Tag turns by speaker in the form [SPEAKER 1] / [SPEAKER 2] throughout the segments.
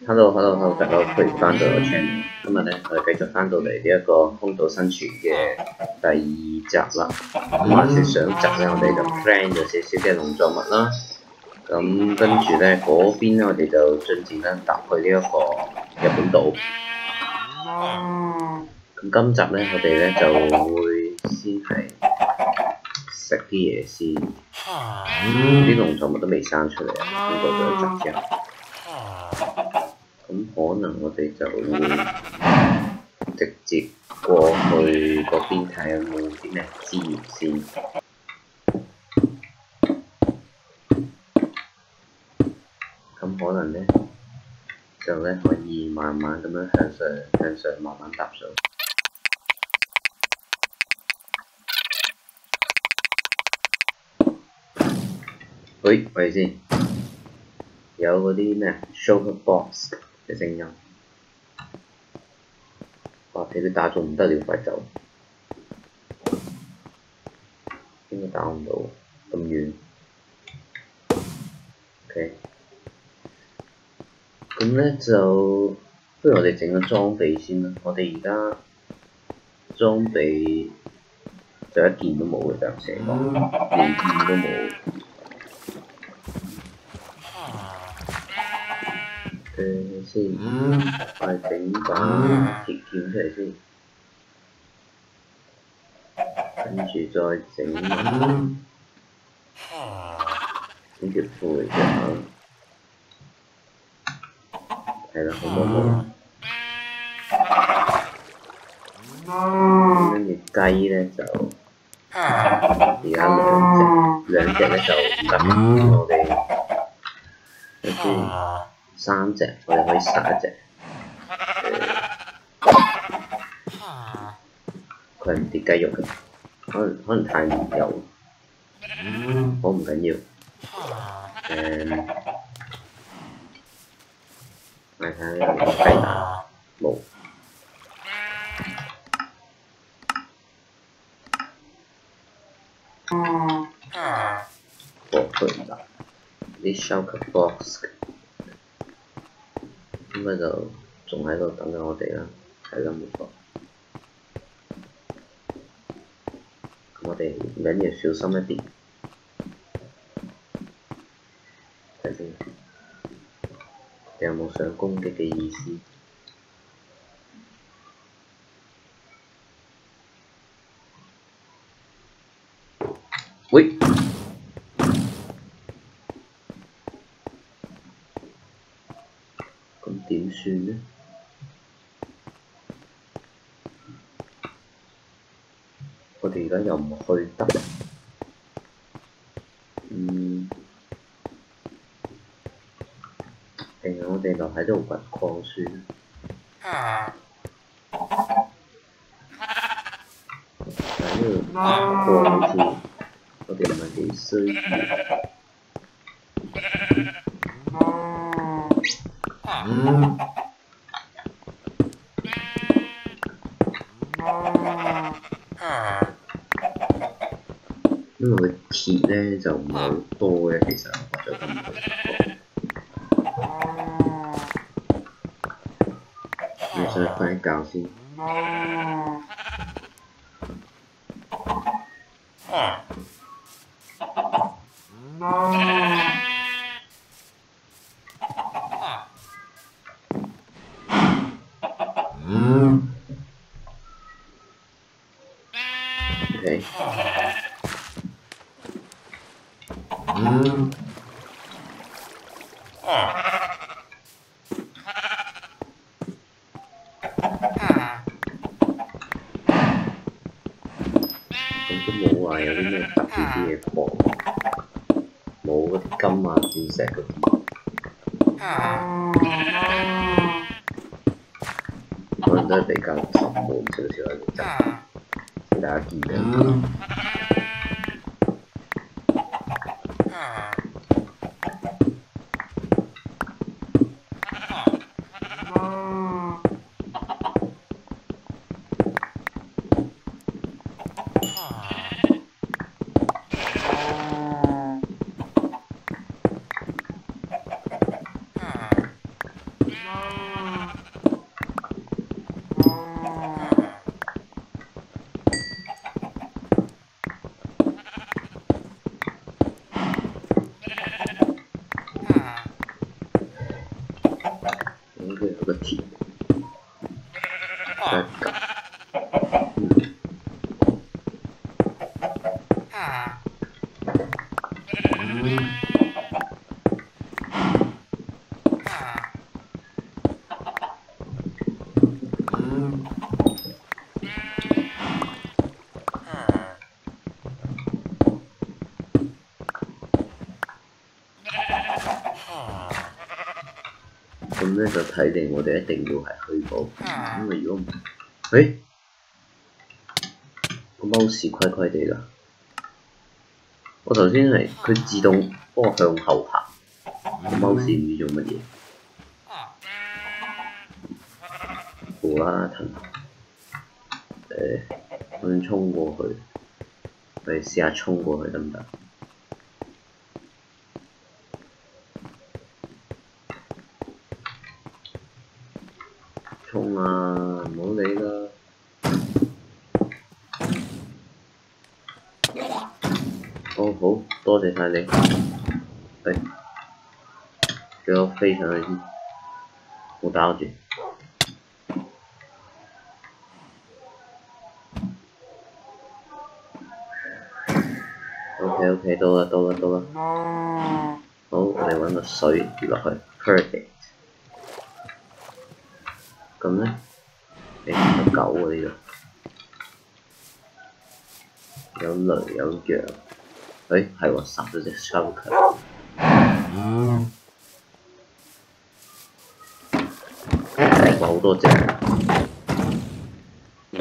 [SPEAKER 1] Hello，大家好，歡迎翻到我 channel。今日咧，我哋繼續翻到嚟呢一個空島生存嘅第二集啦。咁話說上集咧，我哋就 plan 咗少少嘅農作物啦。咁跟住咧，嗰邊咧，我哋就進展咧踏去呢一個日本島。咁今集咧，我哋咧就會先係食啲嘢先。啲農作物都未生出嚟啊，經過咗一集之後。咁可能我哋就會直接過去嗰邊睇下有冇啲咩資源先。咁可能咧就咧可以慢慢咁樣向上慢慢踏上。喂先，有嗰啲咩 sugar box 嘅聲音，哇！俾佢打中唔得了，快走！應該打唔到咁遠。OK， 咁咧就不如我哋整個裝備先啦。我哋而家裝備就一件都冇嘅，就成個連劍都冇。先，我哋整把鐵劍出嚟先，跟住再整條褲嚟着，係啦，好冇？跟住雞咧就而家兩隻咧就唔緊，我哋一先。三隻，我哋可以殺一隻。佢係唔跌雞肉嘅，可能太熱油。好唔緊要。我睇下有冇雞蛋，冇。啲 shulker box。咁咧就仲喺度等緊我哋啦，係啦，冇錯。咁我哋唔緊要，小心一啲。睇先，你有冇想攻擊嘅意思？喂！咁點算呢？我哋而家又唔去得，定係我哋留喺度掘礦算？但係呢度礦好似我哋唔係幾需要。因為個鐵咧就唔係好多嘅，其實就咁多。你想瞓一覺先？OK。咁都冇話有啲咩特別啲嘢放，冇嗰啲金啊、鑽石嗰啲。可能都係比較沉悶少少嘅啫，俾大家見嘅。咁咧就睇定我哋一定要係去補，因為如果唔，誒個貓屎規規地啦。我頭先係佢自動幫我向後行，個貓屎唔知做乜嘢。好啦，騰我想衝過去，我哋試下衝過去得唔得？衝啊！唔好理啦。哦，好多謝晒你。俾我飛上去先，冇打我住。OK， 到啦。好，我哋揾個水跌落去 ，perfect。咁咧，有狗喎呢度，有雷有羊。係喎，殺咗隻雙強。哇，好多隻。你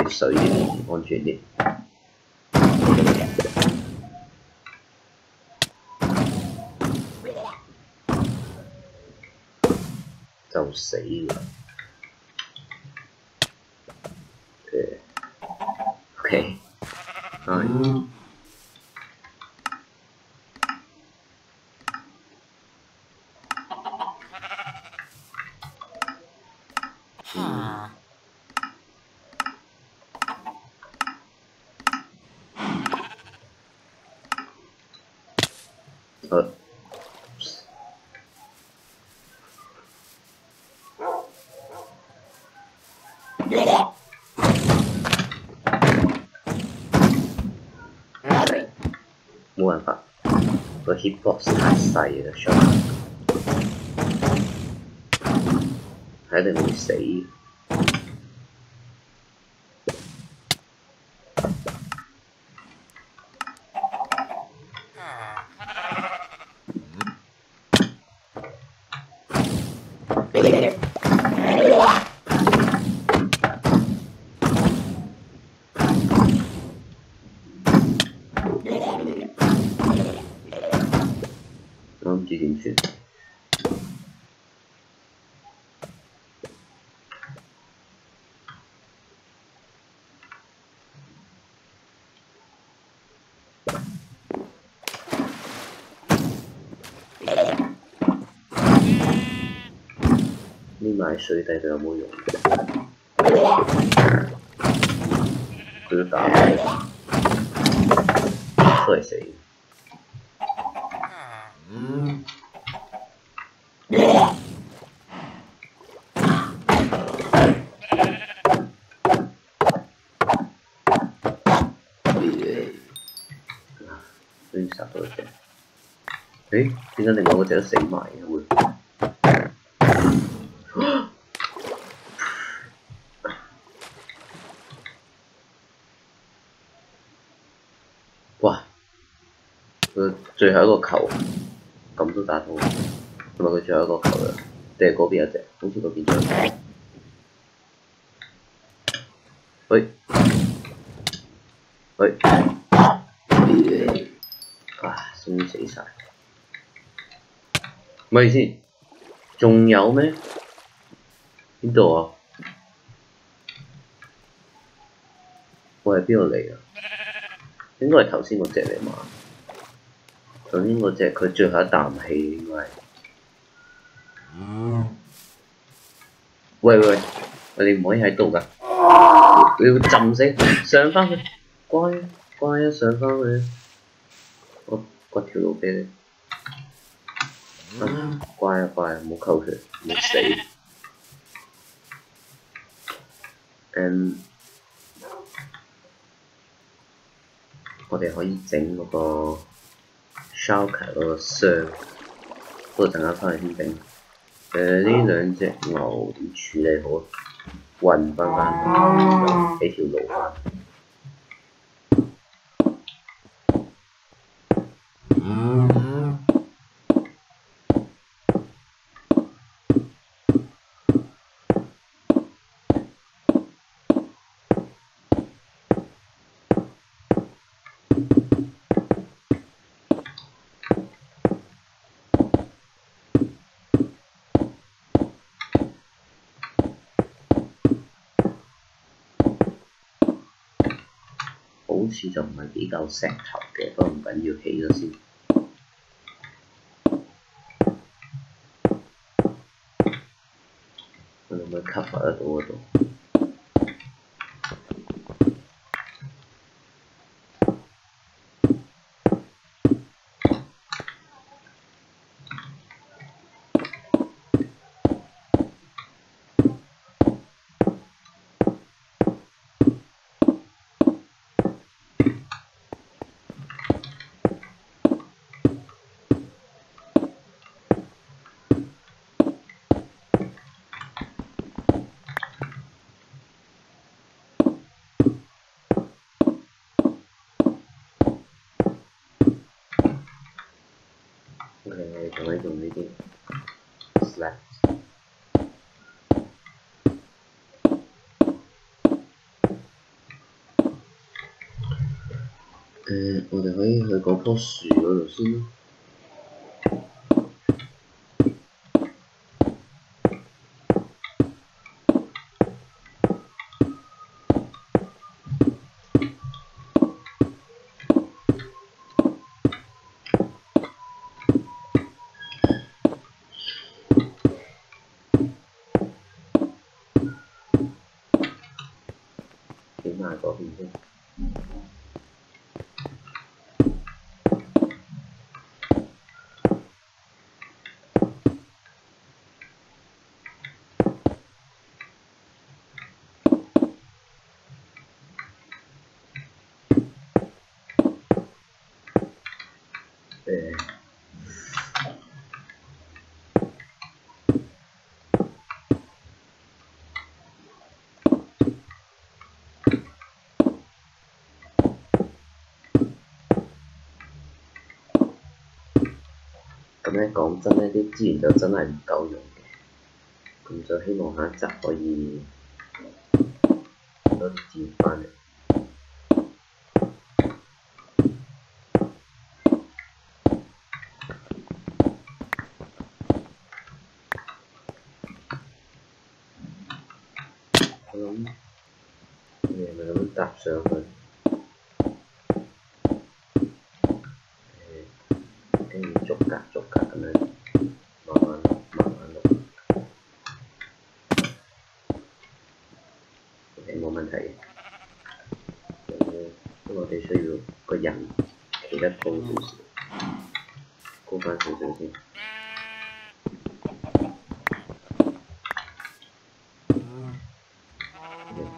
[SPEAKER 1] 水啲安全啲。就死啦。OK，冇辦法，個 hitbox 太細啦，上係一定會死。我唔知點算。匿埋水底度有冇用？佢都打我，都係死。終於殺到一隻。點解另外嗰隻都死埋嘅會？哇！佢最後一個球咁都打到，同埋佢最後一個球啦，定係嗰邊有隻？好似嗰邊仲有隻。終於死晒。咪先，仲有咩？邊度啊？我係邊度嚟啊？應該係頭先嗰隻嚟嘛？頭先嗰隻佢最後一啖氣應該係。喂，我哋唔可以喺度㗎，你要浸死，上返去，乖啊，上返去，我掘條路俾你。乖啊，唔好扣血，唔好死。我哋可以整嗰個 Shulker 嗰個箱，不過陣間返去先整。呢兩隻牛點處理好啊？運返幾條路返。好似就唔係幾夠石頭嘅，不過唔緊要，起咗先。我可唔可以 cover 得到嗰度？我哋仲可以用呢啲 slabs。我哋可以去嗰棵樹嗰度先咯。起埋嗰邊先。咁咧講真咧，啲資源就真係唔夠用嘅，咁就希望下一集可以多啲資源翻嚟。我諗你係咪咁搭上去？跟住逐格咁樣慢慢落。OK， 冇問題嘅。咁我哋需要個人企得高少少，高翻少少先。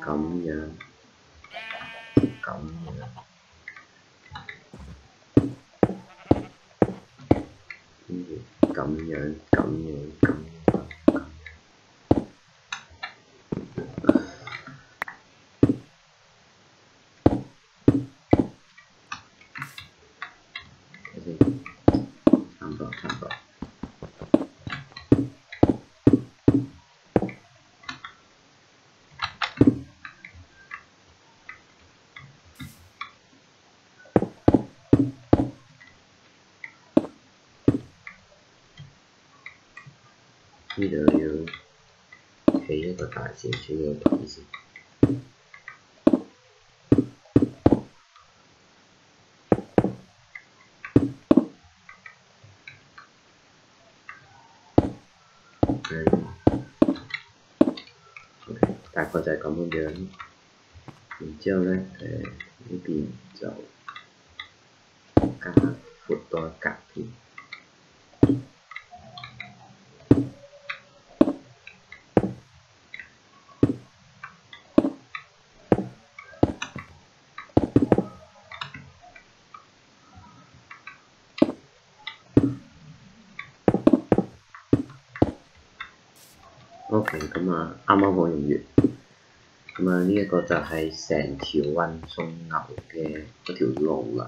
[SPEAKER 1] 咁樣。咁樣。差唔多。呢度要起一個大少少嘅位先。OK， 大概就係咁樣。然之後咧，呢邊就加闊多一格添。OK， 咁啊，啱啱好用完。咁啊，呢一個就係成條運送牛嘅嗰條路啦。